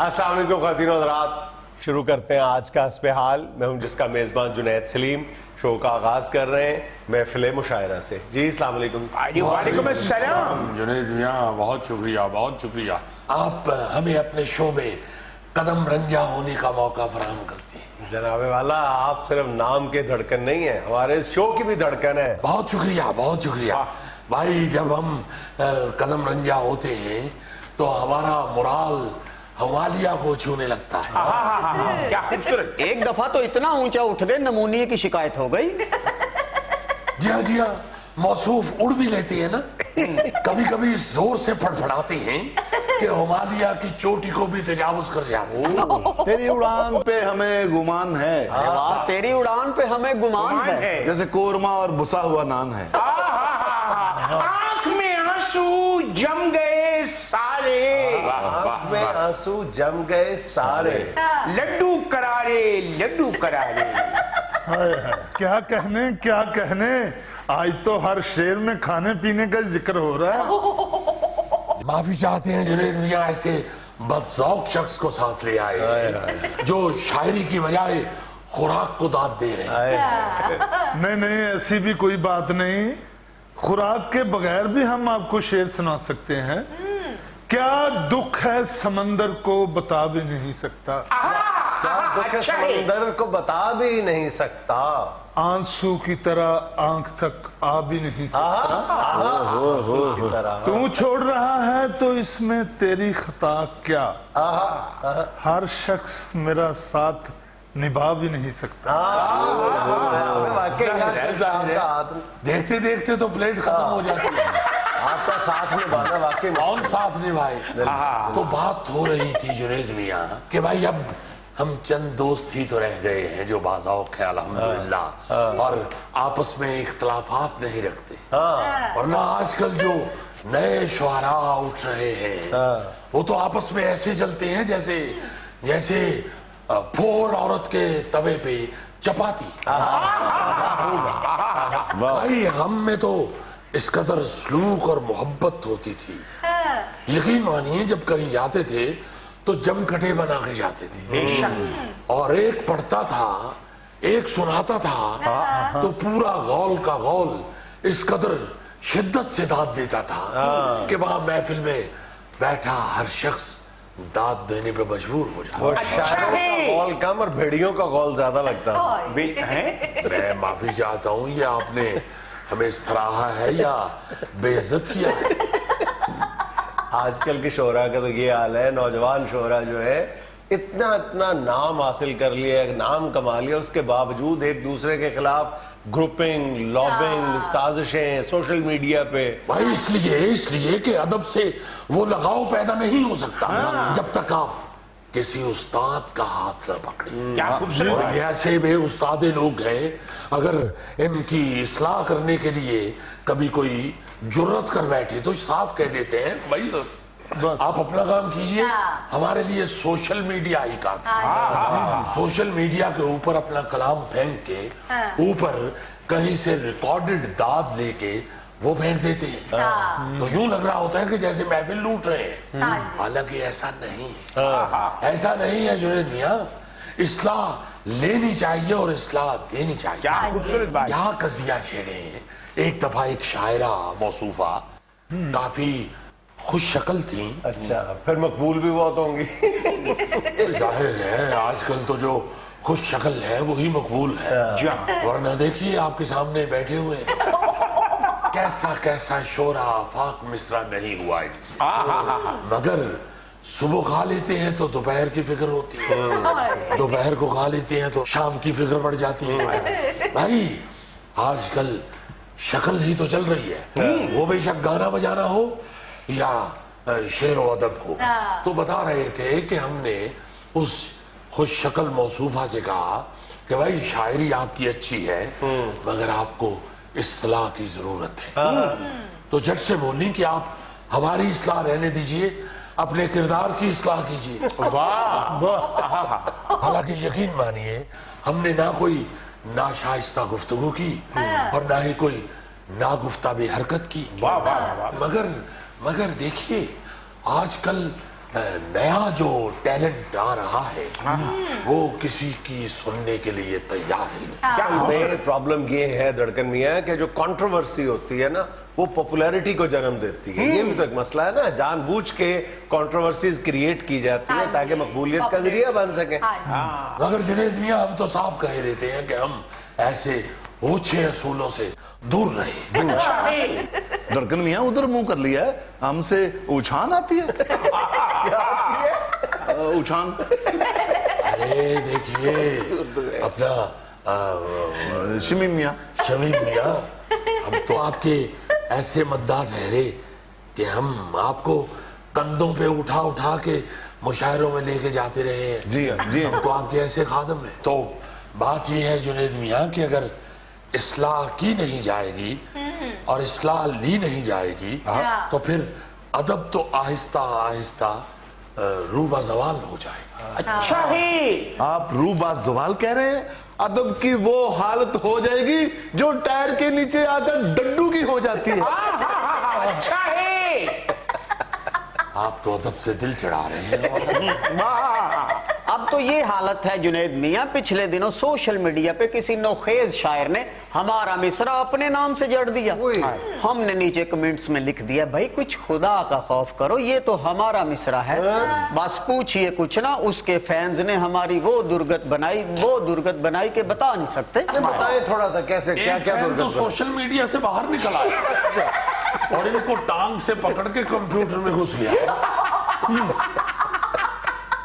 السلام علیکم خواتین و حضرات، شروع کرتے ہیں آج کا حسب حال۔ میں ہوں جس کا میزبان جنید سلیم۔ شو کا آغاز کر رہے ہیں محفل مشاعرہ سے۔ جی السلام علیکم۔ وعلیکم السلام جنید میاں، بہت شکریہ بہت شکریہ، آپ ہمیں اپنے شو میں قدم رنجا ہونے کا موقع فراہم کرتے ہیں۔ جناب والا، آپ صرف نام کے دھڑکن نہیں ہیں، ہمارے اس شو کی بھی دھڑکن ہے۔ بہت شکریہ بہت شکریہ بھائی، جب ہم قدم رنجا ہوتے ہیں تو ہمارا مرال حوالیہ کو چھونے لگتا ہے۔ کیا خوبصورت۔ ایک دفعہ تو اتنا اونچا اٹھ گئے نمونیے کی شکایت ہو گئی۔ جی ہاں جی ہاں، موصوف اڑ بھی لیتے ہیں نا، کبھی کبھی زور سے پھڑپھڑاتے ہیں کہ ہمالیہ کی چوٹی کو بھی تجاوز کر جاتے ہیں۔ تیری اڑان پہ ہمیں گمان ہے، تیری اڑان پہ ہمیں گمان ہے، جیسے قورمہ اور بسا ہوا نان ہے۔ آنکھ میں آنسو جم گئے سارے، آنکھ میں آنسو جم گئے سارے، لڈو کرارے لڈو کرارے۔ کیا کہنے آج تو ہر شعر میں کھانے پینے کا ذکر ہو رہا ہے۔ معافی چاہتے ہیں جنید میاں، ایسے بدذوق شخص کو ساتھ لے آئے جو شاعری کی بجائے خوراک کو داد دے رہے ہیں۔ نہیں ایسی بھی کوئی بات نہیں، خوراک کے بغیر بھی ہم آپ کو شعر سنا سکتے ہیں۔ کیا دکھ ہے سمندر کو بتا بھی نہیں سکتا، کیا دکھ سمندر کو بتا بھی نہیں سکتا، آنسو کی طرح آنکھ تک آ بھی نہیں سکتا، آنسو کی طرح۔ تو چھوڑ رہا ہے تو اس میں تیری خطا کیا، ہر شخص میرا ساتھ نبھا بھی نہیں سکتا۔ دیکھتے دیکھتے تو پلیٹ ختم ہو جاتی ہے، آپ کا ساتھ نبھانا واقعی کون ساتھ نبھائے۔ تو بات ہو رہی تھی جنید میاں کہ بھائی اب ہم چند دوست ہی تو رہ گئے ہیں جو باذوق ہیں الحمدللہ، اور آپس میں اختلافات نہیں رکھتے، ورنہ آج کل جو نئے شعراء اٹھ رہے ہیں وہ تو آپس میں ایسے چلتے ہیں جیسے پھوڑ عورت کے توے پہ چپاتی۔ بھائی ہم میں تو اس قدر سلوک اور محبت ہوتی تھی، یقین مانیے جب کہیں جاتے تھے تو جم کٹے بنا کے جاتے تھے، اور ایک پڑھتا تھا ایک سناتا تھا تو پورا غول کا غول اس قدر شدت سے داد دیتا تھا کہ وہاں محفل میں بیٹھا ہر شخص داد دینے پہ مجبور ہو جاتا۔ شاعروں کا غول کم اور بھیڑیوں کا غول زیادہ لگتا ہے۔ میں معافی چاہتا ہوں، یہ آپ نے ہمیں سراہا ہے یا بے عزت کیا ہے؟ آج کل کے شعراء کا تو یہ حال ہے، نوجوان شعراء جو ہے اتنا نام حاصل کر لیا، نام کما لیا، اس کے باوجود ایک دوسرے کے خلاف گروپنگ، لابنگ، سازشیں سوشل میڈیا پہ۔ بھائی اس لیے کہ ادب سے وہ لگاؤ پیدا نہیں ہو سکتا جب تک آپ کسی استاد کا ہاتھ نہ پکڑیں۔ کیا خوبصورت۔ اور ایسے بے استاد لوگ ہیں، اگر ان کی اصلاح کرنے کے لیے کبھی کوئی جرت کر بیٹھے تو صاف کہہ دیتے ہیں بھائی بس آپ اپنا کام کیجئے، ہمارے لیے سوشل میڈیا ہی کافی۔ سوشل میڈیا کے اوپر اپنا کلام پھینک کے اوپر کہیں سے ریکارڈڈ داد لے کے وہ پھینک دیتے ہیں، تو یوں لگ رہا ہوتا ہے کہ جیسے محفل لوٹ رہے ہیں، حالانکہ ایسا نہیں ہے، ایسا نہیں ہے جنید میاں۔ اصلاح لینی چاہیے اور اصلاح دینی چاہیے۔ کیا خوبصورت بات۔ کیا قضیہ چھیڑے ہیں۔ ایک دفعہ ایک شاعرہ موصوفہ کافی خوش شکل تھیں، اچھا، پھر مقبول بھی بہت ہوں گی۔ ظاہر ہے آج کل تو جو خوش شکل ہے وہی مقبول ہے، ورنہ دیکھیے آپ کے سامنے بیٹھے ہوئے کیسا شور آفاق مصرع نہیں ہوا ان سے، مگر صبح کھا لیتے ہیں تو دوپہر کی فکر ہوتی ہے، دوپہر کو کھا لیتے ہیں تو شام کی فکر پڑ جاتی ہے۔ بھائی آج کل شکل ہی تو چل رہی ہے، وہ بے شک گانا بجانا ہو یا شعر و ادب ہو۔ تو بتا رہے تھے کہ ہم نے اس خوش شکل موصوفہ سے کہا کہ بھائی شاعری آپ کی اچھی ہے مگر آپ کو اصلاح کی ضرورت ہے، تو جٹ سے بولی کہ آپ ہماری اصلاح رہنے دیجئے، اپنے کردار کی اصلاح کیجئے۔ حالانکہ یقین مانیے ہم نے نہ کوئی ناشائستہ گفتگو کی اور نہ ہی کوئی ناگفتہ بے حرکت کی، مگر دیکھیے آج کل नया जो टैलेंट आ रहा है वो किसी की सुनने के लिए तैयार ही नहीं। में प्रॉब्लम ये है धड़कन मियां कि जो कंट्रोवर्सी होती है ना वो पॉपुलैरिटी को जन्म देती है। ये भी तो एक मसला है ना, जानबूझ के कंट्रोवर्सीज क्रिएट की जाती है ताकि मकबूलियत का जरिया बन सके। मगर जुनैद मियां हम तो साफ कह देते हैं कि हम ऐसे ऊंचे असूलों से दूर रहे। धड़कन मियां उधर मुंह कर लिया है, हमसे उछान आती है। उछान। अरे देखिए अपना शमीम मियां, शमीम मियां, हम तो आपके ऐसे मद्दार ठहरे कि हम आपको कंधों पे उठा उठा के मुशायरों में लेके जाते रहे हैं। जी हाँ, जी हाँ। हम तो आपके ऐसे खादम हैं। तो बात ये है जुनैद मियां कि अगर इस्लाह की नहीं जाएगी और इस्लाह ली नहीं जाएगी तो फिर अदब तो आहिस्ता आहिस्ता रूबा जवाल हो जाएगा। अच्छा है। आप रूबा जवाल कह रहे हैं? अदब की वो हालत हो जाएगी जो टायर के नीचे आकर डड्डू की हो जाती है। अच्छा है। आप तो अदब से दिल चढ़ा रहे हैं। अब तो ये हालत है जुनैद मियां, पिछले दिनों सोशल मीडिया पे किसी नौखेज शायर ने हमारा मिसरा अपने नाम से जड़ दिया। हमने नीचे कमेंट्स में लिख दिया, भाई कुछ खुदा का खौफ करो, ये तो हमारा मिसरा है, बस पूछिए कुछ ना। उसके फैंस ने हमारी वो दुर्गत बनाई कि बता नहीं सकते। बताएं थोड़ा सा कैसे क्या एक क्या फैन तो दुर्गत बना? सोशल मीडिया से बाहर निकल आया और इनको टांग से पकड़ के कंप्यूटर में घुस गया।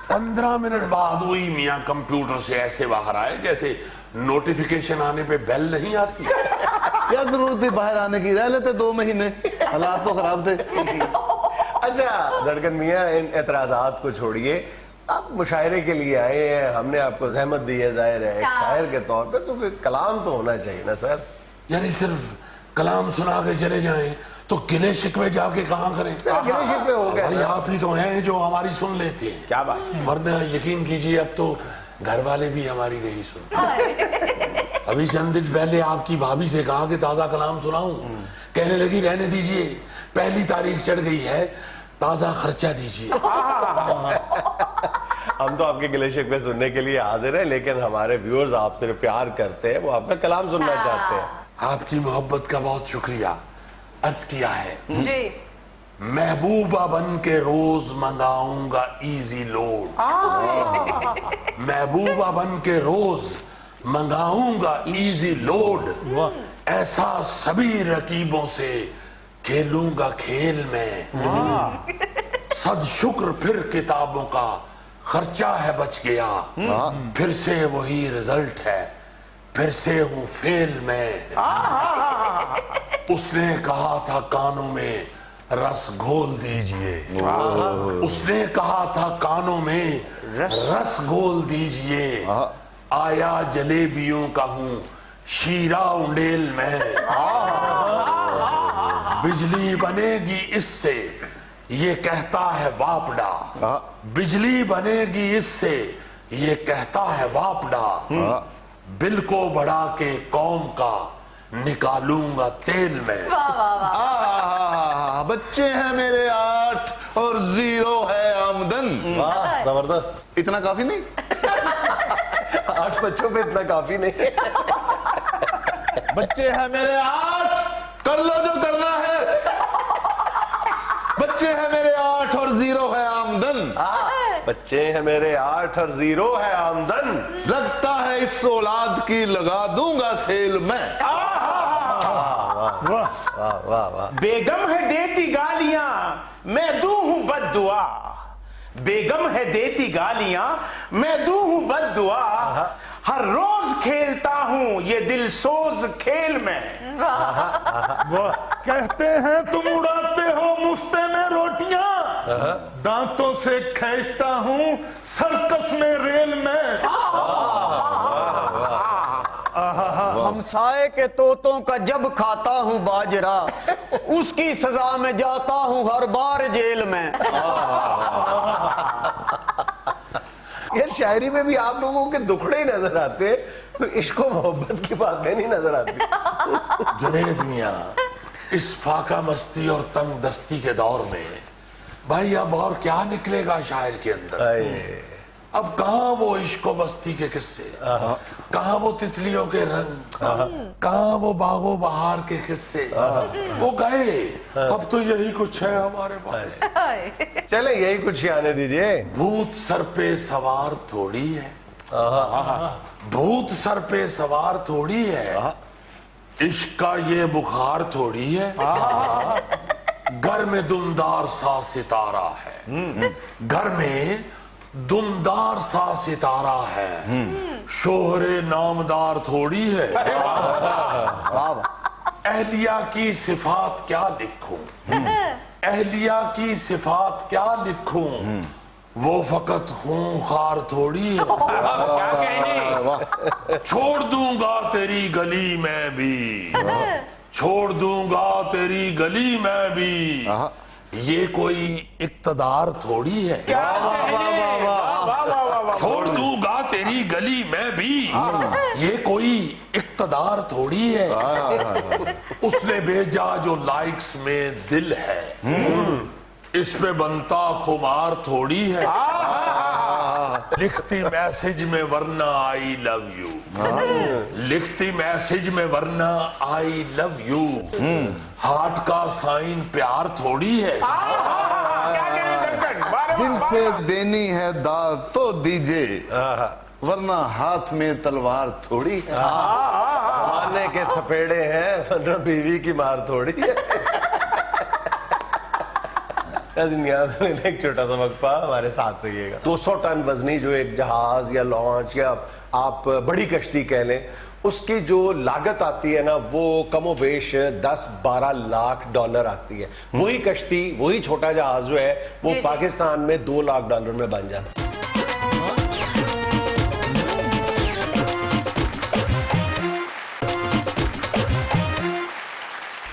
15 मिनट बाद वही मियां कंप्यूटर से ऐसे बाहर आए जैसे नोटिफिकेशन आने पे बेल नहीं आती। क्या जरूरत थी बाहर आने की, रह लेते 2 महीने, हालात तो खराब थे। अच्छा धड़कन मियां, इन एतराजात को छोड़िए, आप मुशायरे के लिए आए हैं, हमने आपको जहमत दी है, जाहिर है एक शायर के तौर पे, तो फिर कलाम तो होना चाहिए ना सर। यानी सिर्फ कलाम सुना के चले जाएं तो गिले शिकवे जाके कहाँ करें? गिले शिकवे हो गए भाई ना। आप ही तो हैं जो हमारी सुन लेते हैं। क्या बात। वरना यकीन कीजिए अब तो घर वाले भी हमारी नहीं सुनते। अभी चंद दिन पहले आपकी भाभी से कहा कि ताजा कलाम सुनाऊं, कहने लगी रहने दीजिए, पहली तारीख चढ़ गई है, ताजा खर्चा दीजिए। हम तो आपके गिले शिकवे सुनने के लिए हाजिर हैं, लेकिन हमारे व्यूअर्स आपसे प्यार करते हैं, वो आपका कलाम सुनना चाहते हैं। आपकी मोहब्बत का बहुत शुक्रिया। अर्ज किया है जी। महबूबा बन के रोज मंगाऊंगा इजी लोड। महबूबा बन के रोज मंगाऊंगा इजी लोड। ऐसा सभी रकीबों से खेलूंगा खेल में। सद शुक्र फिर किताबों का खर्चा है बच गया। फिर से वही रिजल्ट है, फिर से हूं फेल में। उसने कहा था कानों में रस घोल दीजिए। उसने कहा था कानों में रस घोल दीजिए। आया जलेबियों का हूं शीरा उंडेल में। बिजली बनेगी इससे ये कहता है वापडा। बिजली बनेगी इससे ये कहता है वापडा। बिल को बढ़ा के कौम का निकालूंगा तेल में। बच्चे हैं मेरे 8 और 0 है आमदन। वाह जबरदस्त। इतना काफी नहीं? 8 बच्चों पे इतना काफी नहीं। बच्चे हैं मेरे 8, कर लो जो करना है। बच्चे हैं मेरे 8 और 0 है आमदन। बच्चे हैं मेरे 8 और 0 है आमदन। लगता है इस औलाद की लगा दूंगा सेल में। वाह वाह वाह। बेगम है देती गालियां मैं दूं हूं बद्दुआ। बेगम है देती गालियां मैं दूं हूं बद्दुआ। हर रोज खेलता हूं ये दिल सोज खेल में। वाह। कहते हैं तुम उड़ाते हो मुफ्ते में रोटियां, दांतों से खींचता हूं सर्कस में रेल में। हमसाए के तोतों का जब खाता हूँ बाजरा, उसकी सजा में जाता हूँ हर बार जेल में। यार शायरी में भी आप लोगों के दुखड़े ही नजर आते हैं, तो इश्क और मोहब्बत की बातें नहीं नजर आती। जुनैद मियां, इस फाका मस्ती और तंग दस्ती के दौर में भाई अब और क्या निकलेगा शायर के अंदर से? अब कहाँ वो इश्क व बस्ती के किस्से, कहाँ वो तितलियों के रंग, कहाँ वो बागो बहार के किस्से, वो गए। अब तो यही कुछ है हमारे पास। चले यही कुछ ही आने दीजिए। भूत सर पे सवार थोड़ी है, भूत सर पे सवार थोड़ी है, इश्क का ये बुखार थोड़ी है। घर में दुमदार सा सितारा है, घर में दुमदार सा सितारा है, शोहरे नामदार थोड़ी है। अहलिया की सिफात क्या लिखूं, अहलिया की सिफात क्या लिखूं, वो फकत खूंखार थोड़ी है। छोड़ दूंगा तेरी गली में भी, छोड़ दूंगा तेरी गली में भी, ये कोई इक्तदार थोड़ी है। छोड़ दूंगा तेरी गली में भी, ये कोई इक्तदार थोड़ी है। उसने भेजा जो लाइक्स में दिल है, इस पे बनता खुमार थोड़ी है। लिखती मैसेज में वरना आई लव यू, लिखती मैसेज में वरना आई लव यू, हार्ट का साइन प्यार थोड़ी है। दिल से देनी है दाद तो दीजिए, वरना हाथ में तलवार थोड़ी है। जमाने के थपेड़े हैं वरना बीवी की मार थोड़ी है। एक छोटा सा वक्फा, हमारे साथ रहिएगा। 200 टन वजनी जो एक जहाज या लॉन्च या आप बड़ी कश्ती कह लें, उसकी जो लागत आती है ना, वो कमोबेश 10-12 लाख डॉलर आती है। वही कश्ती, वही छोटा जहाज जो है वो पाकिस्तान में 2 लाख डॉलर में बन जाता है।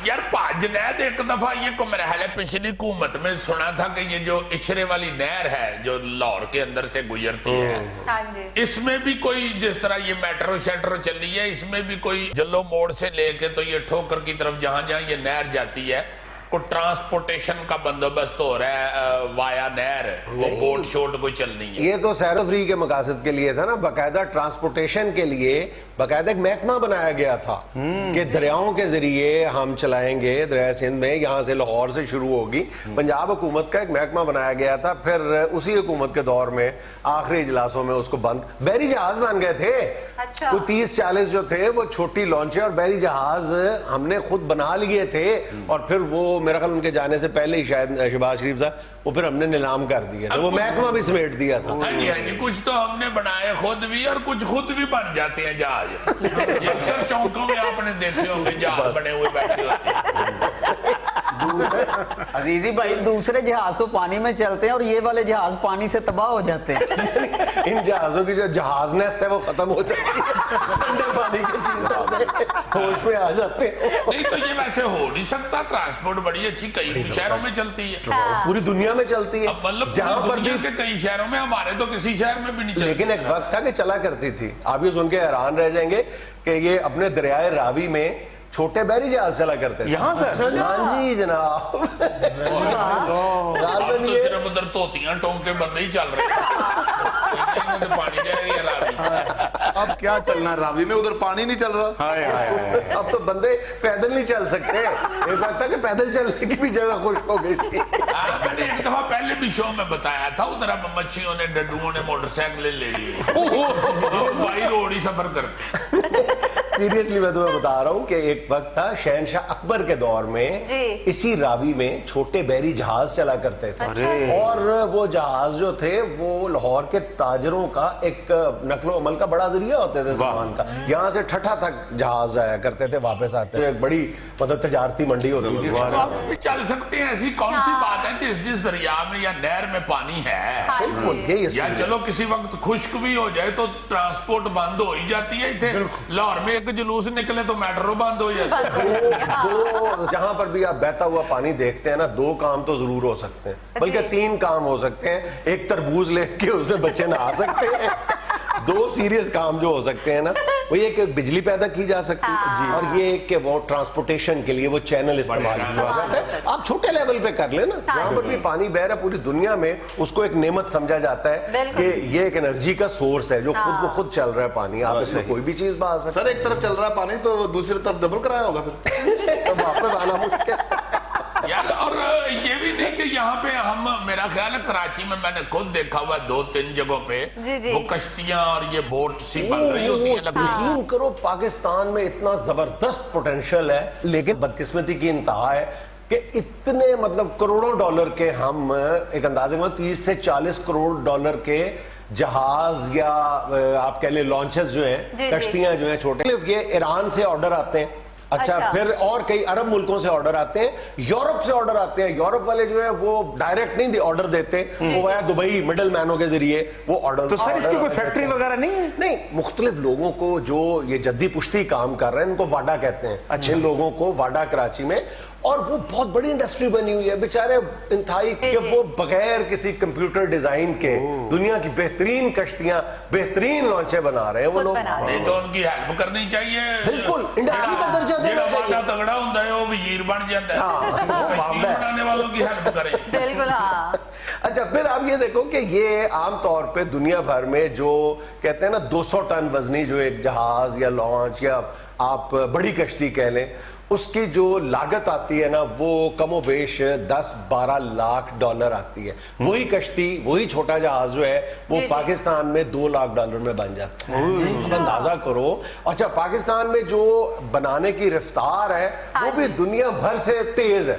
यार जुनैद, एक दफा ये को मेरा ख्याल है पिछली हुकूमत में सुना था कि ये जो इशरे वाली नहर है जो लाहौर के अंदर से गुजरती है, इसमें भी कोई, जिस तरह ये मेट्रो शेट्रो चल रही है, इसमें भी कोई जल्लो मोड़ से लेके तो ये ठोकर की तरफ जहां जहां ये नहर जाती है, को ट्रांसपोर्टेशन का बंदोबस्त हो रहा है वाया नहर, वो बोट शोट कोई चल नहीं है। ये तो सैर फ्री के मकासद के लिए था ना, बाकायदा ट्रांसपोर्टेशन के लिए बाकायदा एक महकमा बनाया गया था कि दरियाओं के जरिए हम चलाएंगे, दरिया सिंध में यहाँ से लाहौर से शुरू होगी। पंजाब हुकूमत का एक महकमा बनाया गया था, फिर उसी हुकूमत के दौर में आखिरी इजलासों में उसको बंद, बैरी जहाज बन गए थे। अच्छा। 30-40 जो थे वो छोटी लॉन्चें और बैरी जहाज हमने खुद बना लिए थे, और फिर वो मेरा ख्याल उनके जाने से पहले ही शायद शहबाज शरीफ साहब, वो फिर हमने नीलाम कर दिया था, वो महकमा भी समेट दिया था। हाँ जी, कुछ तो हमने बनाए खुद भी और कुछ खुद भी बन जाते हैं जहाज। अक्सर चौकों में आपने देखे होंगे जहाज बने हुए बैठे होते हैं। अजीजी भाई, दूसरे जहाज तो पानी में चलते हैं और ये वाले जहाज पानी से तबाह हो जाते हैं। इन जहाजों की जो जहाजनेस है वो खत्म हो जाती है, ठंडे पानी के चिंता से होश में आ जाते हैं। नहीं तो ये वैसे हो नहीं सकता, ट्रांसपोर्ट बड़ी अच्छी कई शहरों में चलती है, पूरी दुनिया में चलती है, मतलब जहां पर भी के कई शहरों में, हमारे तो किसी शहर में भी नहीं चलती। लेकिन एक वक्त था कि चला करती थी। आप ये सुन के हैरान रह जाएंगे कि ये अपने दरियाए रावी में छोटे बैरी जहाज चला करते थे। यहाँ सर? हाँ जी जनाब। अब तो सिर्फ उधर तोतियां टोंके बंदे ही चल रहे हैं, तो पानी जाएगी रावी। अब क्या चलना रावी में, उधर पानी नहीं चल रहा। अब तो बंदे पैदल नहीं चल सकते। एक बात था कि पैदल चलने की भी जगह खुश हो गई थी। मैंने एक दफा पहले भी शो में बताया था, उधर अब मच्छियों ने, डड्डुओं ने मोटरसाइकिल ले ली, बाई रोड ही सफर करते। सीरियसली मैं तुम्हें बता रहा हूँ कि एक वक्त था शहनशाह अकबर के दौर में, जी। इसी रावी में छोटे बैरी जहाज चला करते थे। अच्छा। और वो जहाज जो थे वो लाहौर के ताजरों का एक नकलो अमल का बड़ा जरिया होते थे सामान का। यहाँ से ठठा तक जहाज आया करते थे, वापस आते थे, एक बड़ी मतलब तजारती मंडी होती थी। तो आप भी चल सकते हैं, ऐसी कौन सी बात है जिस दरिया में या नहर में पानी है, बिल्कुल यही या चलो किसी वक्त खुश्क भी हो जाए तो ट्रांसपोर्ट बंद हो ही जाती है। इतने लाहौर में एक जुलूस निकले तो मेट्रो बंद हो जाती है। दो जहां पर भी आप बहता हुआ पानी देखते हैं ना, 2 काम तो जरूर हो सकते हैं, बल्कि 3 काम हो सकते हैं। एक तरबूज लेके उसमें बच्चे नहा सकते हैं, 2 सीरियस काम जो हो सकते हैं ना, वो ये कि बिजली पैदा की जा सकती है और ये कि वो ट्रांसपोर्टेशन के लिए वो चैनल इस्तेमाल किया जाता है। आप छोटे लेवल पे कर लेना, जहाँ पर भी पानी बह रहा है पूरी दुनिया में उसको एक नेमत समझा जाता है कि ये एक एनर्जी का सोर्स है जो खुद को खुद चल रहा है पानी। आप इसमें कोई भी चीज बहा सकते। सर एक तरफ चल रहा है पानी तो दूसरी तरफ डबल कराया होगा फिर तो वापस आना मुश्किल। यार और ये भी नहीं कि यहाँ पे हम, मेरा ख्याल है कराची में मैंने खुद देखा हुआ 2-3 जगहों पे जी। वो कश्तियां और ये बोट सी बन रही होती है लकड़ी की। यकीन करो पाकिस्तान में इतना जबरदस्त पोटेंशियल है, लेकिन बदकिस्मती की इंतहा है कि इतने मतलब करोड़ों डॉलर के हम एक अंदाजे में 30 से 40 करोड़ डॉलर के जहाज या आप कह ले लॉन्चेस जो हैं, कश्तियां जो हैं छोटे, ये ईरान से ऑर्डर आते हैं। अच्छा, फिर और कई अरब मुल्कों से ऑर्डर आते हैं, यूरोप से ऑर्डर आते हैं। यूरोप वाले जो है वो डायरेक्ट नहीं ऑर्डर देते, वो है दुबई मिडल मैनों के जरिए वो ऑर्डर। तो सर इसकी कोई फैक्ट्री वगैरह नहीं है? नहीं, मुख्तलिफ लोगों को जो ये जद्दी पुश्ती काम कर रहे हैं इनको वाडा कहते हैं। अच्छे लोगों को वाडा कराची में, और वो बहुत बड़ी इंडस्ट्री बनी हुई है बेचारे इंतहाई कि वो बगैर किसी कंप्यूटर डिजाइन के दुनिया की बेहतरीन कश्तियां, बेहतरीन लॉन्चे बना रहे हैं वो लोग। नहीं तो उनकी हेल्प करनी चाहिए। बिल्कुल, इंडस्ट्री का दर्जा देना चाहिए। जेड़ा तगड़ा होता है वो वजीर बन जाता है, कश्ती बनाने वालों की हेल्प करे। बिल्कुल हाँ। अच्छा, फिर आप ये देखो कि ये आमतौर पे दुनिया भर में जो कहते हैं ना 200 टन वजनी जो एक जहाज या लॉन्च या आप बड़ी कश्ती कह लें, उसकी जो लागत आती है ना वो कमोबेश 10-12 लाख डॉलर आती है। वही कश्ती, वही छोटा जहाज जो है वो पाकिस्तान में 2 लाख डॉलर में बन जाता है। अब अंदाजा करो। अच्छा, पाकिस्तान में जो बनाने की रफ्तार है वो भी दुनिया भर से तेज है।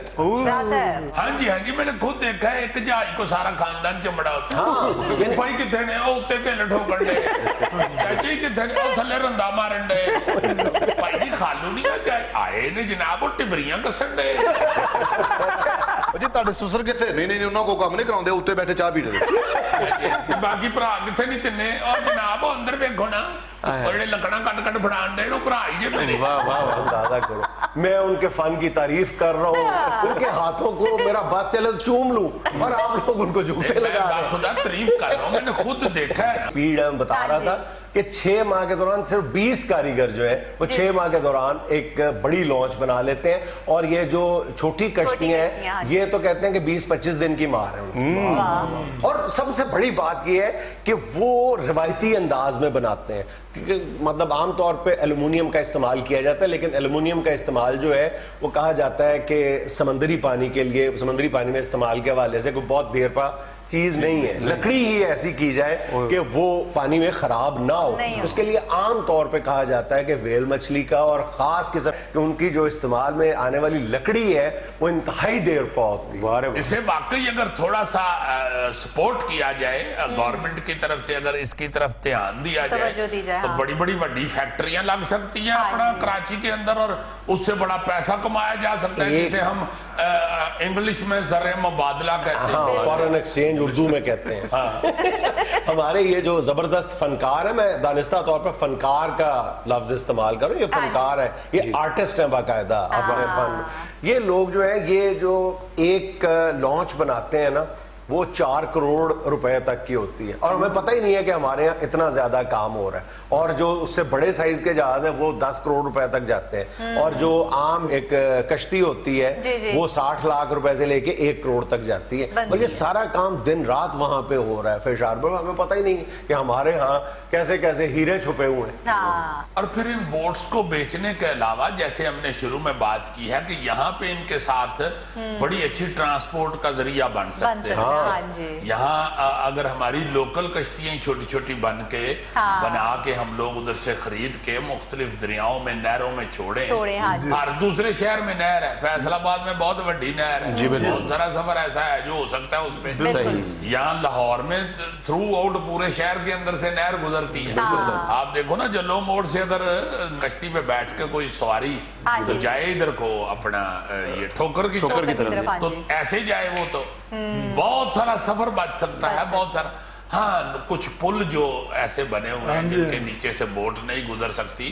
हाँ जी, मैंने खुद देखा है एक जहाज को सारा खानदान चमड़ा होता है। भाई कितने ने उत्ते केले ठोकन दे, चाची कितने ने थल्ले रंदा मारन दे, भाई जी खालू नहीं आए ने जनाब ਉਹ ਟਿਬਰੀਆਂ ਕੱਸਣ ਦੇ। ਜੀ ਤੁਹਾਡੇ ਸੁਸਰ ਕਿੱਥੇ? ਨਹੀਂ ਉਹਨਾਂ ਕੋ ਕੰਮ ਨਹੀਂ ਕਰਾਉਂਦੇ, ਉੱਤੇ ਬੈਠੇ ਚਾਹ ਪੀ ਰਹੇ ਤੇ ਬਾਕੀ ਭਰਾ ਕਿੱਥੇ ਨਹੀਂ ਤਿੰਨੇ? ਉਹ ਜਨਾਬ ਉਹ ਅੰਦਰ ਵੇਖੋ ਨਾ, और ये लकड़ा कट फड़ान दे भरा ही जे मेरे। अंदाजा करो, मैं उनके फन की तारीफ कर रहा हूँ, उनके हाथों को मेरा बस चले तो चूम लूं और आप लोग उनको जूते लगा रहे हैं। खुदा तारीफ कर रहा हूँ, मैंने खुद देखा है। स्पीड बता रहा था कि 6 माह के दौरान सिर्फ 20 कारीगर जो है वो 6 माह के दौरान एक बड़ी लॉन्च बना लेते हैं। और ये जो छोटी कश्तियां हैं ये तो कहते हैं कि 20-25 दिन की मार है। और सबसे बड़ी बात ये है कि वो रिवायती अंदाज में बनाते हैं, क्योंकि मतलब आमतौर पे एल्युमिनियम का इस्तेमाल किया जाता है, लेकिन एल्युमिनियम का इस्तेमाल जो है वो कहा जाता है कि समंदरी पानी के लिए, समंदरी पानी में इस्तेमाल के हवाले से कोई बहुत देर पा चीज नहीं है। लकड़ी ही ऐसी की जाए कि वो पानी में खराब ना हो। उसके लिए आम तौर पे कहा जाता है कि वेल मछली का और खास किस्म कि उनकी जो इस्तेमाल में आने वाली लकड़ी है वो इंतहाई देर पा होती है। इसे वाकई अगर थोड़ा सा सपोर्ट किया जाए गवर्नमेंट की तरफ से, अगर इसकी तरफ ध्यान दिया जाए तो बड़ी बड़ी वड्डी फैक्ट्रियां लग सकती हैं अपना कराची के अंदर, और उससे बड़ा पैसा कमाया जा सकता है, जिसे हम इंग्लिश में ज़र मुबादला कहते हैं, फॉरेन एक्सचेंज उर्दू में कहते हैं। हमारे ये जो जबरदस्त फनकार है, मैं दानिस्ता तौर पर फनकार का लफ्ज इस्तेमाल करूं, ये फनकार है, ये आर्टिस्ट है बाकायदा अपने फन। ये लोग जो है ये जो एक लॉन्च बनाते हैं ना वो 4 करोड़ रुपए तक की होती है, और हमें पता ही नहीं है कि हमारे यहाँ इतना ज्यादा काम हो रहा है। और जो उससे बड़े साइज के जहाज है वो 10 करोड़ रुपए तक जाते हैं, और जो आम एक कश्ती होती है वो 60 लाख रुपए से लेके 1 करोड़ तक जाती है। और ये सारा काम दिन रात वहां पे हो रहा है फिशार पर, हमें पता ही नहीं कि हमारे यहाँ कैसे कैसे हीरे छुपे हुए हैं। और फिर इन बोट्स को बेचने के अलावा, जैसे हमने शुरू में बात की है कि यहाँ पे इनके साथ बड़ी अच्छी ट्रांसपोर्ट का जरिया बन सकते हैं। यहाँ अगर हमारी लोकल कश्तियां छोटी छोटी बना के हम लोग उधर से खरीद के मुख्तलिफ दरियाओं में, नहरों में छोड़े। हर दूसरे शहर में नहर है, फैसलाबाद में बहुत बड़ी नहर है, बहुत सारा सफर ऐसा है जो हो सकता है उसमें। यहाँ लाहौर में थ्रू आउट पूरे शहर के अंदर से नहर गुजरती है। आप देखो ना जलो मोड़ से अगर कश्ती पे बैठ के कोई सवारी तो जाए इधर को अपना ये ठोकर की तरफ, तो ऐसे जाए वो तो बहुत सारा सफर बच सकता है, बहुत सारा। हाँ, कुछ पुल जो ऐसे बने हुए हैं जिनके नीचे से बोट नहीं गुजर सकती,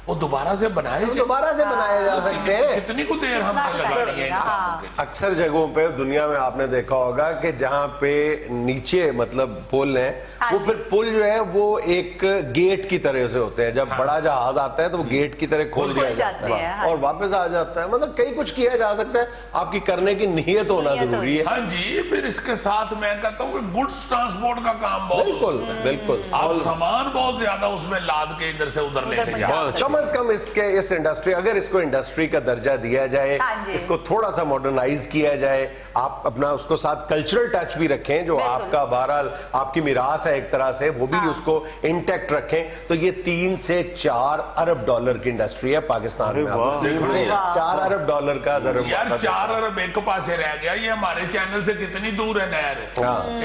वो दोबारा से बनाए जाए। दोबारा से बनाए जा सकते हैं। कितनी को देर हमने लगानी है इन कामों के लिए। अक्सर जगहों पे दुनिया में आपने देखा होगा कि जहाँ पे नीचे मतलब पुल है, वो फिर पुल जो है वो एक गेट की तरह से होते हैं। जब बड़ा जहाज आता है तो वो गेट की तरह खोल दिया जाता है और वापस आ जाता है। मतलब कई कुछ किया जा सकता है, आपकी करने की नीयत होना जरूरी है। हाँ जी, फिर इसके साथ मैं कहता हूँ कि गुड्स ट्रांसपोर्ट का काम बहुत बिल्कुल बिल्कुल। आप सामान बहुत ज्यादा उसमें लाद के इधर से उधर लेके जाओ। कम से कम इसके इस इंडस्ट्री, अगर इसको इंडस्ट्री का दर्जा दिया जाए, इसको थोड़ा सा मॉडर्नाइज किया जाए, आप अपना उसको साथ कल्चरल टच भी रखें, जो आपका बहरहाल आपकी मिरास है एक तरह से, वो भी उसको इंटैक्ट रखें, तो ये 3 से 4 अरब डॉलर की इंडस्ट्री है पाकिस्तान में। 3 से 4 अरब डॉलर का जरूर यार 4 अरब एक पासे रह गया। ये हमारे चैनल से कितनी दूर है नहर?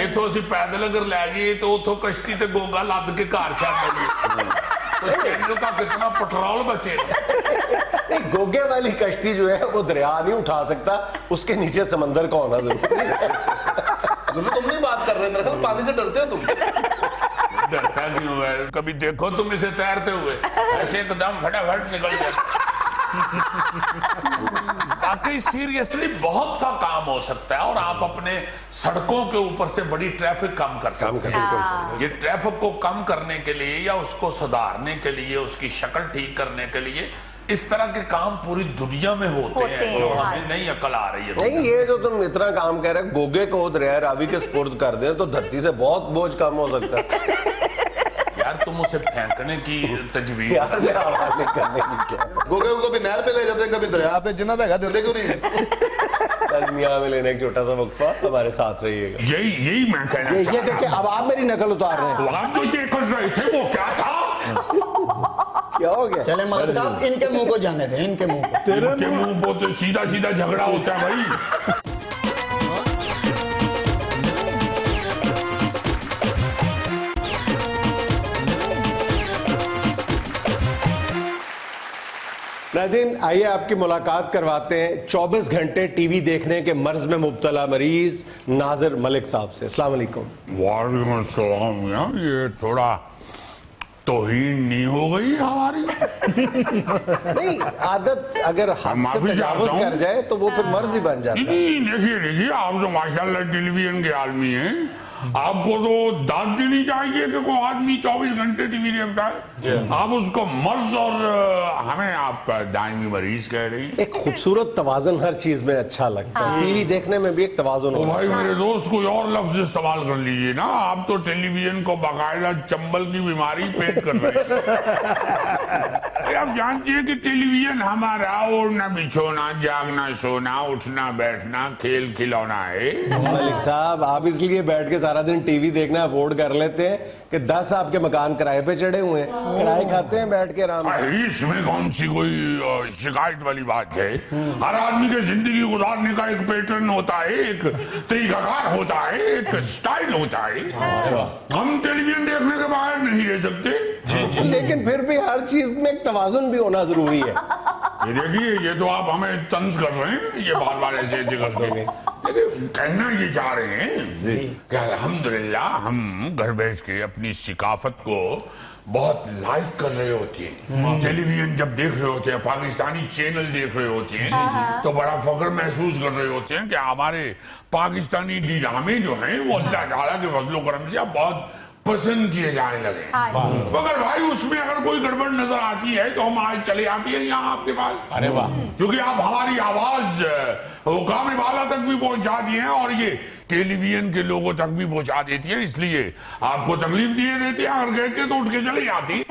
इथों असीं पैदल अगर लै जाइए तो उथों कश्ती ते गोगा लद के घर छड्ड देंगे, तो चैनल का कितना पेट्रोल बचेगा। गोगे वाली कश्ती जो है वो दरिया नहीं उठा सकता, उसके नीचे समंदर का होना जरूरी है। तुम नहीं बात कर रहे, मेरे ख्याल पानी से डरते हो तुम। डरता क्यों है? कभी देखो तुम इसे तैरते हुए, ऐसे एकदम फटाफट निकल जाए। बाकी सीरियसली बहुत सा काम हो सकता है और आप अपने सड़कों के ऊपर से बड़ी ट्रैफिक कम कर सकते हैं। ये ट्रैफिक को कम करने के लिए या उसको सुधारने के लिए, उसकी शक्ल ठीक करने के लिए इस तरह के काम पूरी दुनिया में होते हैं, जो हमें नहीं अकल आ रही है। नहीं, ये जो तुम इतना काम कह रहे हो, गोगे को दरिया रावी के स्पुर्द कर दें तो धरती से बहुत बोझ कम हो सकता है। यार तुम उसे फेंकने की तजवीज यार मैं हवाले करने की क्या, गोगे को कभी नहर पे ले जाते हैं, कभी दरिया पे, जिन्ना देगा दिल क्यों नहीं। दुनिया में लेने एक छोटा सा वक्फा, हमारे साथ रहिएगा। यही मैं कहना ये देखिए, अब आप मेरी नकल उतार रहे हैं। आप जो ये कर रहे थे वो क्या था? क्या हो गया? चले मलिक साहब, इनके मुंह को जाने दें, इनके मुंह को। इनके मुंह पर तो सीधा सीधा झगड़ा होता है भाई। नाज़रीन, आइए आपकी मुलाकात करवाते हैं 24 घंटे टीवी देखने के मर्ज में मुब्तला मरीज नाजिर मलिक साहब से। अस्सलाम वालेकुम। वालेकुम अस्सलाम। ये थोड़ा तौहीन नहीं हो गई हमारी? नहीं, आदत अगर हद से तजावुज कर जाए तो वो फिर मर्ज ही बन जाता है। देखिए आप तो माशाल्लाह टेलीविजन के आदमी हैं, आपको तो दाद देनी चाहिए कि कोई आदमी 24 घंटे टीवी देखता है। आप उसको मर्ज और हमें आप दायमी मरीज कह रही हैं। एक खूबसूरत तवाज़ुन हर चीज में अच्छा लगता है। टीवी देखने में भी एक तवाज़ुन तो होना भाई मेरे दोस्त कोई और लफ्ज इस्तेमाल कर लीजिए ना। आप तो टेलीविजन को बाकायदा चंबल की बीमारी पेश कर रहे हैं। आप जानती हैं कि टेलीविजन हमारा ओढ़ना बिछोना, जागना सोना, उठना बैठना, खेल खिलौना है। मलिक साहब, आप इसलिए बैठ के सारा दिन टीवी देखना अफोर्ड कर लेते हैं कि 10 आपके मकान किराए पे चढ़े हुए हैं, किराए खाते हैं बैठ के आराम से। इसमें कौन सी कोई शिकायत वाली बात है? हर आदमी के जिंदगी गुजारने का एक पैटर्न होता है, एक तरीकाकार होता है, एक स्टाइल होता है। हम टेलीविजन देखने के बाहर नहीं रह सकते। लेकिन फिर भी हर चीज में एक तवाज़ुन भी होना जरूरी है। ये देखिए, ये तो आप हमें तंज कर रहे हैं, ये बार बार ऐसे करके। कहना ये चाह रहे हैं कि अल्हम्दुलिल्लाह हम घर बैठ के अपनी सिकाफत को बहुत लाइक कर रहे होते हैं। टेलीविजन जब देख रहे होते हैं, पाकिस्तानी चैनल देख रहे होते हैं, तो बड़ा फख्र महसूस कर रहे होते हैं कि हमारे पाकिस्तानी ड्रामे जो हैं वो अल्लाह ताला के फजलो करम से बहुत पसंद किए जाने लगे। मगर भाई उसमें अगर कोई गड़बड़ नजर आती है तो हम आज चले आती है यहाँ आपके पास। अरे वाह, क्योंकि आप हमारी आवाज हुकाम वाला तक भी पहुंचा दिए हैं और ये टेलीविजन के लोगों तक भी पहुंचा देती है, इसलिए आपको तकलीफ दिए देती है। अगर कहते तो उठ के चले जाती।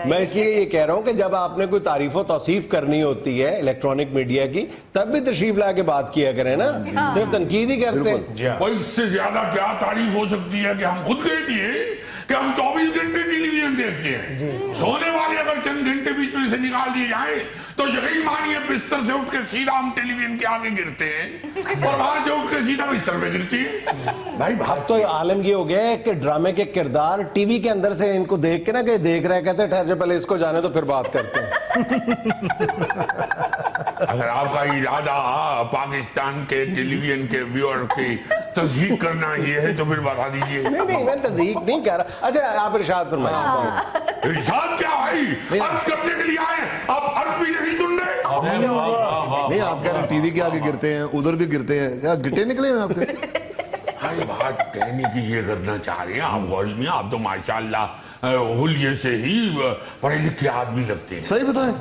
मैं इसलिए ये कह रहा हूँ कि जब आपने कोई तारीफ व तौसीफ करनी होती है इलेक्ट्रॉनिक मीडिया की, तब भी तशरीफ ला के बात किया करें ना, सिर्फ तनकीद ही करते हैं। भाई इससे ज्यादा क्या तारीफ हो सकती है कि हम खुद कहती है कि हम 24 घंटे टेलीविजन देखते हैं। सोने वाले अगर चंद घंटे बीच में से निकाल दिए जाए तो यकीन मानिए बिस्तर से उठ के सीधा हम टेलीविजन के आगे गिरते हैं और वहां से उठ के सीधा बिस्तर पे गिरती है। भाई अब तो आलम ये हो गया है कि ड्रामे के किरदार टीवी के अंदर से इनको देख के ना कहीं देख रहे, कहते हैं ठहर जा पहले इसको जाने तो फिर बात करते हैं। अगर आपका इरादा पाकिस्तान के टेलीविजन के व्यूअर की तस्दीक करना ही है तो फिर बता दीजिए। नहीं मैं तस्दीक नहीं कर रहा। अच्छा आप इरशाद फरमाइए। इरशाद क्या भाई, अर्ज करने के लिए आए, आप अर्ज भी नहीं सुन रहे। नहीं आप कह रहे टीवी के आगे गिरते हैं, उधर भी गिरते हैं, क्या गिट्टे निकले हैं आपके? भाई बात कहने की ये करना चाह रहे हैं आप गौरी में, आप तो माशाल्लाह हुलिये से ही पढ़े लिखे आदमी लगते हैं। सही बताएं।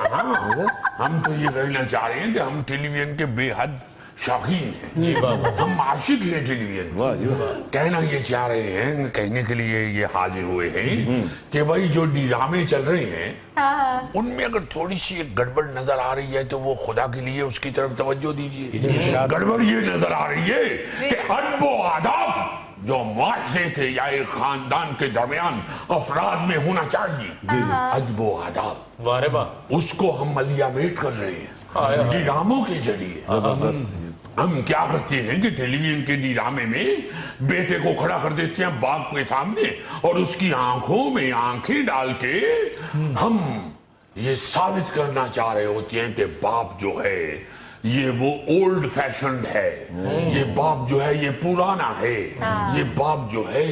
हाँ, हम तो ये कहना चाह रहे हैं कि हम टेलीविजन के बेहद शौकीन हैं, हम आशिक हैं टेलीविजन। वाह जी वाह। कहना ये चाह रहे हैं, कहने के लिए ये हाजिर हुए हैं कि भाई जो ड्रामे चल रहे हैं उनमें अगर थोड़ी सी एक गड़बड़ नजर आ रही है तो वो खुदा के लिए उसकी तरफ तवज्जो दीजिए। गड़बड़ ये नजर आ रही है कि अदब आदाब जो माशरे के या एक खानदान के दरमियान अफराद में होना चाहिए, अदब आदाब, वाह रे वाह, उसको हम मलियामेट कर रहे हैं ड्रामों के जरिए। हम क्या करते हैं कि टेलीविजन के ड्रामे में बेटे को खड़ा कर देते हैं बाप के सामने और उसकी आंखों में आंखें डाल के हम ये साबित करना चाह रहे होते हैं कि बाप जो है ये वो ओल्ड फैशन्ड है, ये बाप जो है ये पुराना है, ये बाप जो है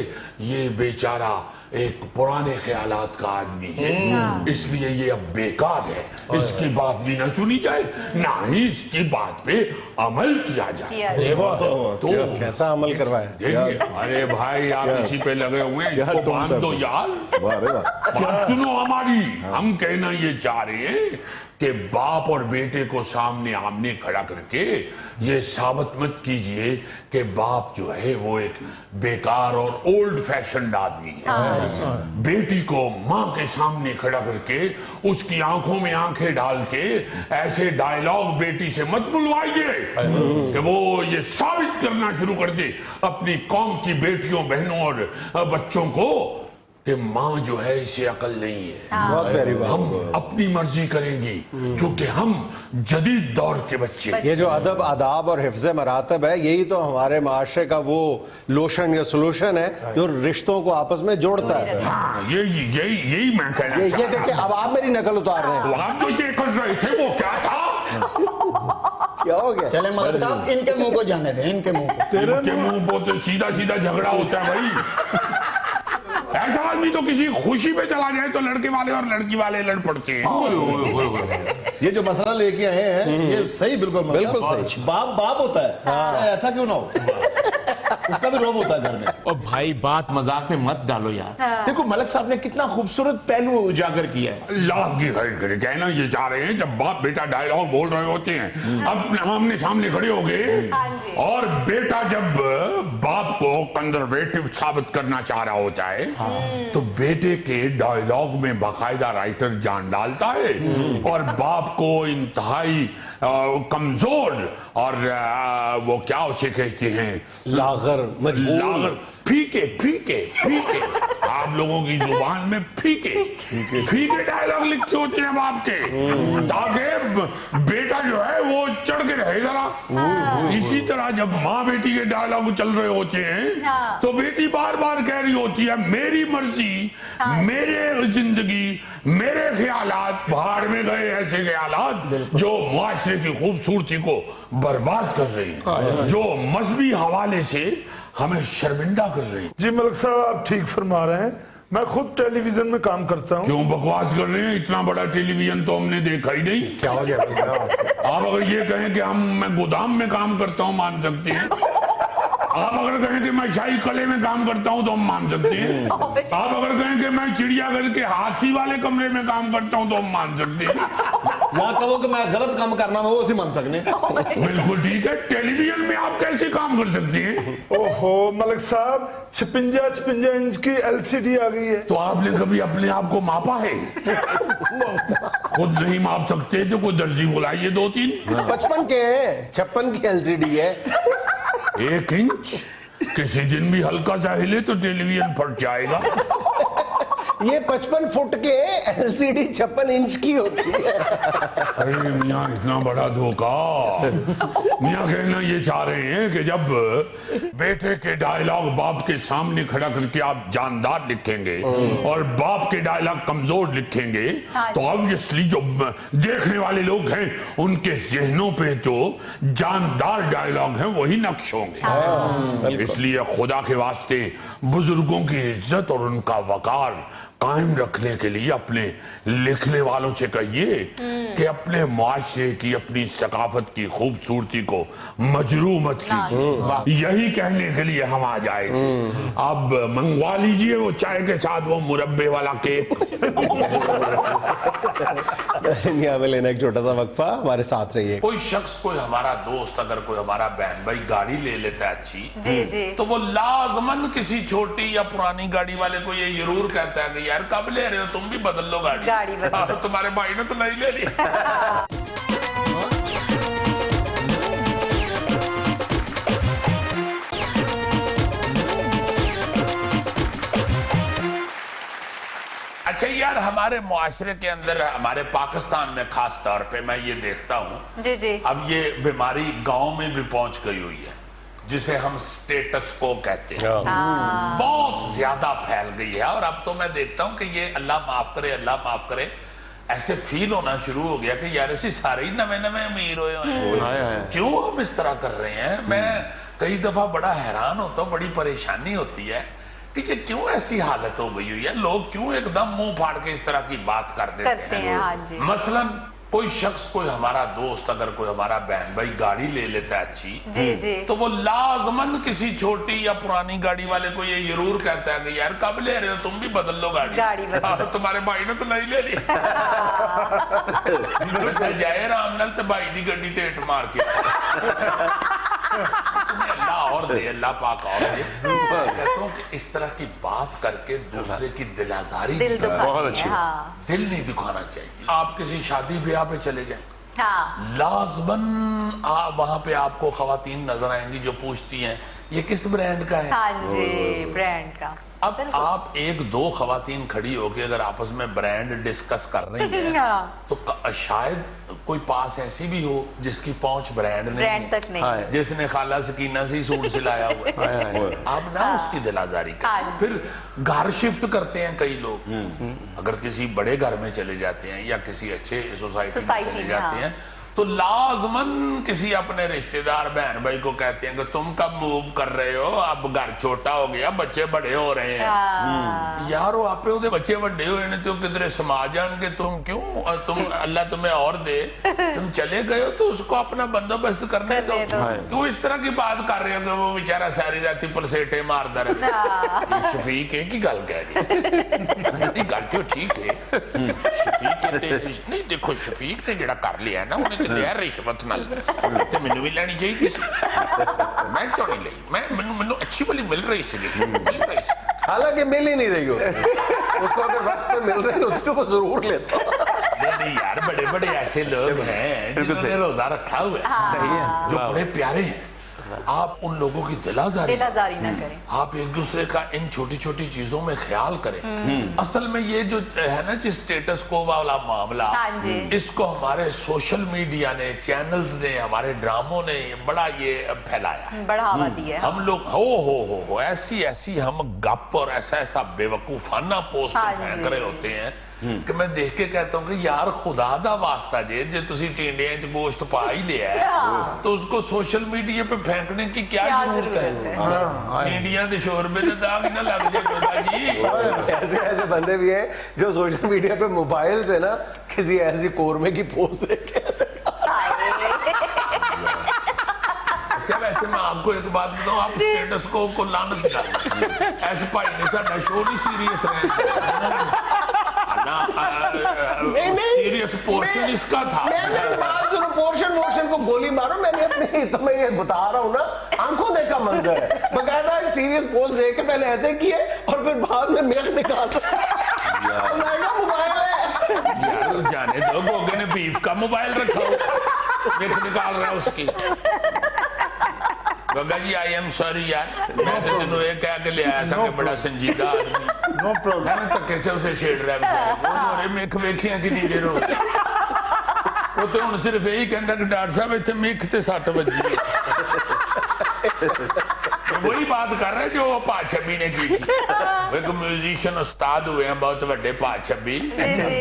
ये बेचारा एक पुराने ख्यालात का आदमी है, इसलिए ये अब बेकार है, इसकी बात भी ना सुनी जाए ना ही इसकी बात पे अमल किया जाए। तो कैसा अमल करवाया? देखिए, अरे भाई आप इसी पे लगे हुए हैं, इसको बांध दो यार। वाह रे वाह। बात सुनो हमारी, हम कहना ये चाह रहे हैं कि बाप और बेटे को सामने आमने खड़ा करके ये साबित मत कीजिए कि बाप जो है वो एक बेकार और ओल्ड फैशन आदमी है। बेटी को माँ के सामने खड़ा करके उसकी आंखों में आंखें डाल के ऐसे डायलॉग बेटी से मत बुलवाइए कि वो ये साबित करना शुरू कर दे अपनी कौम की बेटियों बहनों और बच्चों को कि माँ जो है इसे अकल नहीं है। बहुत प्यारी बात। हम अपनी मर्जी करेंगी क्योंकि हम जदीद दौर के बच्चे। ये जो अदब आदाब और हिफ्ज़ मरातब है यही तो हमारे माशरे का वो लोशन या सोल्यूशन है जो रिश्तों को आपस में जोड़ता है। हाँ, यही मैं कहना ये चाह रहा देखिए अब आप मेरी नकल उतार रहे हैं। हूं। आप तो ये कर रहे थे, वो क्या था? क्या हो गया? चले मलिक साहब इनके मुंह को जाने दें, इनके मुंह को। इनके मुंह पर तो सीधा सीधा झगड़ा होता है भाई। ऐसा आदमी तो किसी खुशी पे चला जाए तो लड़के वाले और लड़की वाले लड़ पड़ते हैं। ये जो मसला लेके आए हैं ये सही, बिल्कुल सही। बाप होता है, ऐसा क्यों ना हो? उसका भी रोब होता है घर में। और भाई बात मजाक में मत डालो यार। देखो मलिक साहब ने कितना खूबसूरत पहलू उजागर किया है। लाभ की खैर करे, कहना ये चाह रहे हैं जब बाप बेटा डायलॉग बोल रहे होते हैं अब आमने सामने खड़े हो गए और बेटा जब बाप को कंजर्वेटिव साबित करना चाह रहा होता है तो बेटे के डायलॉग में बाकायदा राइटर जान डालता है और बाप को इंतहाई कमजोर और वो क्या उसे कहते हैं लागर लागर, फीके फीके फीके, आप लोगों की जुबान में फीके डायलॉग लिखे होते हैं बाप के, ताकि बेटा जो है वो चढ़ के रहे जरा। इसी तरह जब माँ बेटी के डायलॉग चल रहे होते हैं तो बेटी बार बार कह रही होती है मेरी मर्जी, मेरे जिंदगी, मेरे ख्यालात, भाड़ में गए ऐसे ख्यालात जो मुआशरे की खूबसूरती को बर्बाद कर रहे हैं, जो मजहबी हवाले से हमें शर्मिंदा कर रहे हैं। जी मलिक साहब आप ठीक फरमा रहे हैं। मैं खुद टेलीविजन में काम करता हूँ। क्यों बकवास कर रहे हैं? इतना बड़ा टेलीविजन तो हमने देखा ही नहीं। क्या हो गया? आप अगर ये कहें कि मैं गोदाम में काम करता हूँ मान सकते हैं। आप अगर कहें कि मैं शाही कले में काम करता हूँ तो हम मान सकते हैं। आप अगर कहें कि मैं चिड़ियाघर के हाथी वाले कमरे में काम करता हूँ तो हम मान सकते हैं। या कहो कि मैं गलत काम करना वो उसी मान सकने। बिल्कुल ठीक है, टेलीविजन में आप कैसे काम कर सकते हैं? ओहो मलिक साहब 56 इंच की LCD आ गई है। तो आपने कभी अपने आप को मापा है? खुद नहीं माप सकते तो कोई दर्जी बुलाइए 2-3। 56 की LCD है। 1 इंच किसी दिन भी हल्का सा हिले तो टेलीविजन फट जाएगा। ये 55 फुट के LCD 56 इंच की होती है। अरे मियाँ इतना बड़ा धोखा। मियाँ कहना ये चाह रहे हैं कि जब बेटे के डायलॉग बाप के सामने खड़ा करके आप जानदार लिखेंगे और बाप के डायलॉग कमजोर लिखेंगे तो ऑब्वियसली जो देखने वाले लोग हैं उनके जहनों पे जो जानदार डायलॉग हैं वही नक्श होंगे। इसलिए खुदा के वास्ते बुजुर्गों की इज्जत और उनका वकार कायम रखने के लिए अपने लिखने वालों से कहिए कि अपने मुआशरे की, अपनी सकाफत की खूबसूरती को मजरू मत कीजिए। यही कहने के लिए हम आ जाए थे। अब मंगवा लीजिए वो चाय के साथ वो मुरब्बे वाला केक। इंडिया में लेना एक छोटा सा वक्फा, हमारे साथ रहिए। कोई शख्स, कोई हमारा दोस्त, अगर कोई हमारा बहन भाई गाड़ी ले लेता है अच्छी, जी जी, तो वो लाजमन किसी छोटी या पुरानी गाड़ी वाले को ये जरूर कहता है कि यार कब ले रहे हो, तुम भी बदल लो गाड़ी। गाड़ी बदल। तुम्हारे भाई ने तो नहीं ले ली। अच्छा यार, हमारे मुआशरे के अंदर, हमारे पाकिस्तान में खास तौर पे मैं ये देखता हूँ, जी जी, अब ये बीमारी गांव में भी पहुंच गई हुई है, जिसे हम स्टेटस को कहते हैं। बहुत ज्यादा फैल गई है। और अब तो मैं देखता हूँ कि ये अल्लाह माफ करे, अल्लाह माफ करे, ऐसे फील होना शुरू हो गया कि यार ऐसे सारे ही नवे नवे अमीर हुए हैं, क्यों हम इस तरह कर रहे हैं। मैं कई दफा बड़ा हैरान होता हूँ, बड़ी परेशानी होती है कि ये क्यों ऐसी हालत हो गई हुई है, लोग क्यों एकदम मुंह फाड़ के इस तरह की बात कर देते हैं। हाँ जी। मसलन कोई शख्स, कोई हमारा दोस्त, अगर कोई हमारा बहन भाई गाड़ी ले लेता है अच्छी, जी जी, तो वो लाजमन किसी छोटी या पुरानी गाड़ी वाले को ये जरूर कहता है कि यार कब ले रहे हो, तुम भी बदल लो गाड़ी। गाड़ी बदल। तुम्हारे भाई ने तो नहीं ले ली। जाए राम नाल ते भाई दी गड्डी ते हिट मार के। अल्लाह और दे, अल्लाह पाक और दे। कहता हूँ कि इस तरह की बात करके दूसरे की दिल आजारी बहुत अच्छी, हाँ। दिल नहीं दुखाना चाहिए। आप किसी शादी ब्याह पे चले जाएं, हाँ। लाजमन वहां पे आपको खवातीन नजर आएंगी जो पूछती हैं ये किस ब्रांड का है। हाँ जी, ब्रांड का। अब आप एक दो खवातीन खड़ी होके अगर आपस में ब्रांड डिस्कस कर रही हैं, हाँ। तो शायद कोई पास ऐसी भी हो जिसकी पहुंच ब्रांड ब्रांड तक नहीं, जिसने खाला सकीना से सूट सिलाया हुआ है। आप ना उसकी दिलाजारी करें। फिर घर शिफ्ट करते हैं कई लोग, अगर किसी बड़े घर में चले जाते हैं या किसी अच्छे सोसाइटी में चले जाते हैं, तो लाजमन किसी अपने रिश्तेदार बहन भाई को कहते हैं कि तुम कब मूव कर रहे हो, अब घर छोटा हो गया, बच्चे बड़े हो रहे हैं। यार वो आपे उधर बच्चे बड़े हुए ने तो किधरे समाज जाएंगे, तुम क्यों, तुम अल्लाह तुम्हें और दे, तुम चले गए हो तो उसको अपना बंदोबस्त करने दो। क्यों इस तरह की बात कर रहे हो कि वो बेचारा सारी रात पलसेटे मारता रहे। शफीक है की गल कह रही, गल तो ठीक है। शफीक नहीं, देखो शफीक ने जेड़ा कर लिया ना, उन्हें लिया रिश्वत नाल, ते मैनू भी लेनी चाहिए सी। मैं क्यों नहीं ली, मैनू अच्छी वाली मिल रही सी, मिल रही सी। हालांकि मिल ही नहीं रही होती, उसको अगर वक्त पे मिल रही होती तो वो जरूर लेता। नहीं यार, बड़े बड़े ऐसे लोग हैं जिन्होंने रोजा रखा हुआ है, जो बड़े प्यारे हैं। आप उन लोगों की दिलाजारी ना करें, आप एक दूसरे का इन छोटी छोटी चीजों में ख्याल करें। असल में ये जो है ना जिस स्टेटस को वाला मामला, इसको हमारे सोशल मीडिया ने, चैनल्स ने, हमारे ड्रामों ने बड़ा ये फैलाया है, बढ़ावा दिया है। हम लोग हो ऐसी ऐसी हम गप और ऐसा ऐसा बेवकूफाना पोस्ट फेंक रहे होते हैं कि मैं देख के कहता हूँ कि यार खुदा दा वास्ता जे तुसी टिंडियां च गोश्त पा ही लिया है तो उसको सोशल मीडिया पे फेंकने की क्या जरूरत है। टिंडियां दे शोरबे दे दाग ना लग जाए खुदा जी। ऐसे ऐसे बंदे भी हैं जो सोशल मीडिया पे मोबाइल से ना किसी ऐसी कोरमे की पोस्ट देख के ऐसे। अच्छा वैसे मैं आपको एक बात बताऊं, आप स्टेटस को लानत दिलाएं, ऐसे भाई ने साडा शो नहीं सीरियस रहे सीरियस पोर्शन इसका था। पोर्शन को गोली मारो, मैंने अपनी तो मैं ये बता रहा हूँ ना, आंखों देखा मंजर है। बकायदा एक सीरियस पोस्ट देख के पहले ऐसे किए और फिर बाद में मेख निकाल मोबाइल है यार, जाने दो, गोगे ने बीफ का मोबाइल रखा हो, मेख निकाल रहा है उसकी। Ganga ji I am sorry यार, मैं तो तेनों ये कह के ले आया सा कि बड़ा संजीदा आदमी, नो प्रॉब्लम, मैं तो कैसे उसे छेड़ रहा है बेचारे को, और मेख वेखियां कितनी देर हो गई, वो तो हुण सिर्फ यही कहंदा कि डॉक्टर साहब इत्थे मेख ते सट वजी है। बात कर रहे हैं जो पा छब्बी ने की थी। एक म्यूजिशियन उस्ताद हुए हैं बहुत बड़े पा छब्बी,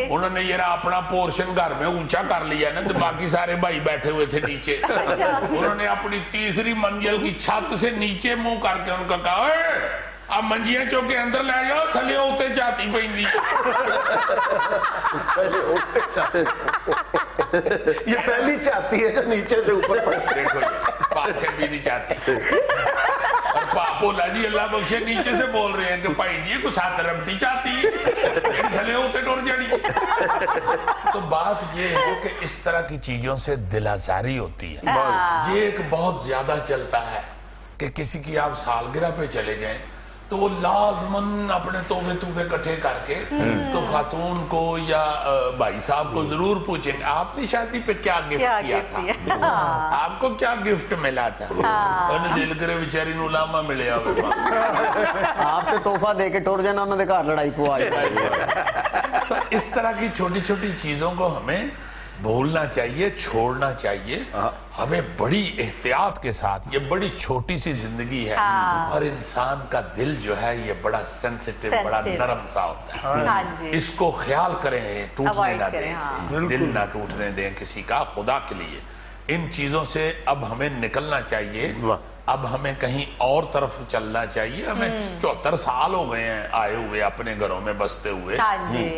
उन्होंने ये अपना पोर्शन घर में ऊंचा कर लिया ना, तो बाकी सारे भाई बैठे हुए थे नीचे। उन्होंने अपनी तीसरी मंजिल की छत से नीचे मुंह करके उनका कहा, अब मंजिया चौके अंदर ले जाओ, थले उते चाती पैंदी। ये पहली चाहती है जो नीचे से ऊपर पड़ती है। देखो पाछे भी नहीं चाहती। और भोला जी अल्लाह बख्शे नीचे से बोल रहे हैं कि भाई जी को साथ रमटी चाहती थले होते टुर जानी। तो बात ये है कि इस तरह की चीजों से दिलाजारी होती है। ये एक बहुत ज्यादा चलता है कि किसी की आप सालगिरह पे चले जाएं तो वो लाजमन अपने तोहफे तूफे इकट्ठे करके तो खातून को या भाई साहब को जरूर पूछेंगे आपने शादी पे क्या गिफ्ट किया था, आपको क्या गिफ्ट मिला था। दिल करे बेचारी नूं लामा मिले आपने तोहफा दे के टोर जाना, उन्होंने घर लड़ाई पुआई। तो इस तरह की छोटी छोटी चीजों को हमें भूलना चाहिए, छोड़ना चाहिए। हमें बड़ी एहतियात के साथ, ये बड़ी छोटी सी जिंदगी है और इंसान का दिल जो है ये बड़ा सेंसिटिव, बड़ा नरम सा होता है। इसको ख्याल करें, टूटने ना दें इसे, दिल ना टूटने दें किसी का, खुदा के लिए। इन चीजों से अब हमें निकलना चाहिए, अब हमें कहीं और तरफ चलना चाहिए। हमें 74 साल हो गए हैं आए हुए अपने घरों में बसते हुए।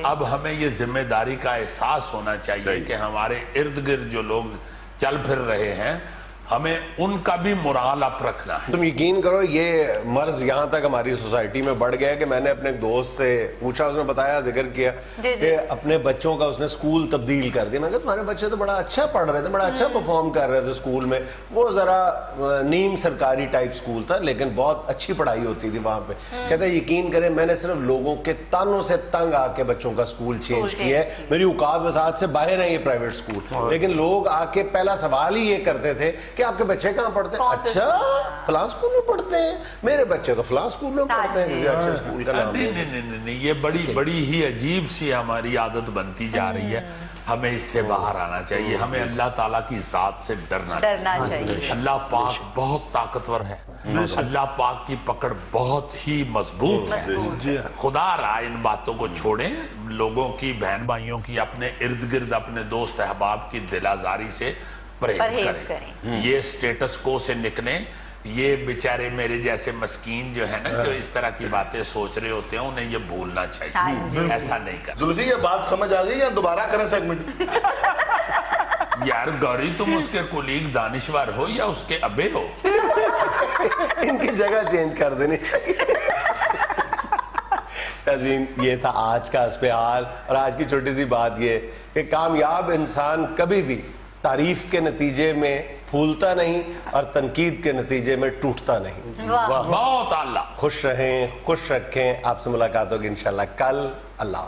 अब हमें ये जिम्मेदारी का एहसास होना चाहिए कि हमारे इर्द गिर्द जो लोग चल फिर रहे हैं, हमें उनका भी मोराल अप रखना है। तुम यकीन करो ये मर्ज यहाँ तक हमारी सोसाइटी में बढ़ गया कि मैंने अपने एक दोस्त से पूछा, उसने बताया, जिक्र किया कि अपने बच्चों का उसने स्कूल तब्दील कर दिया। मैंने कहा तुम्हारे बच्चे तो बड़ा अच्छा पढ़ रहे थे, बड़ा अच्छा परफॉर्म कर रहे थे स्कूल में। वो जरा नीम सरकारी टाइप स्कूल था लेकिन बहुत अच्छी पढ़ाई होती थी वहां पे। कहते यकीन करें मैंने सिर्फ लोगों के तानों से तंग आके बच्चों का स्कूल चेंज किया है। मेरी औकात वसात से बाहर है ये प्राइवेट स्कूल, लेकिन लोग आके पहला सवाल ही ये करते थे कि आपके बच्चे कहाँ पढ़ते हैं? अच्छा फलां स्कूल में पढ़ते हैं, मेरे बच्चे तो फलां स्कूल में पढ़ते हैं, किसी अच्छे स्कूल का नाम नहीं, ये बड़ी ही अजीब सी हमारी आदत बनती जा रही है। हमें इससे बाहर आना चाहिए। हमें अल्लाह ताला की जात से डरना चाहिए। अल्लाह पाक बहुत ताकतवर है, अल्लाह पाक की पकड़ बहुत ही मजबूत है। खुदा रहा इन बातों को छोड़ें, लोगों की, बहन भाइयों की, अपने इर्द गिर्द अपने दोस्त अहबाब की दिलाजारी से परहेज करें। ये स्टेटस को से निकले। ये बेचारे मेरे जैसे मस्कीन जो है ना, जो इस तरह की बातें सोच रहे होते हैं, उन्हें ये भूलना चाहिए। ऐसा नहीं कर। जुल्फी ये बात समझ आ गई या दोबारा करें सेगमेंट? यार गौरी, तुम उसके कुलीग दानिशवर हो या उसके अबे हो? इनकी जगह चेंज कर देनी चाहिए। नाज़रीन, ये था आज का अस्पहाल और आज की छोटी सी बात ये कि कामयाब इंसान कभी भी तारीफ के नतीजे में फूलता नहीं और तनकीद के नतीजे में टूटता नहीं। बहुत आला। खुश रहें, खुश रखें। आपसे मुलाकात होगी इंशाल्लाह कल। अल्लाह।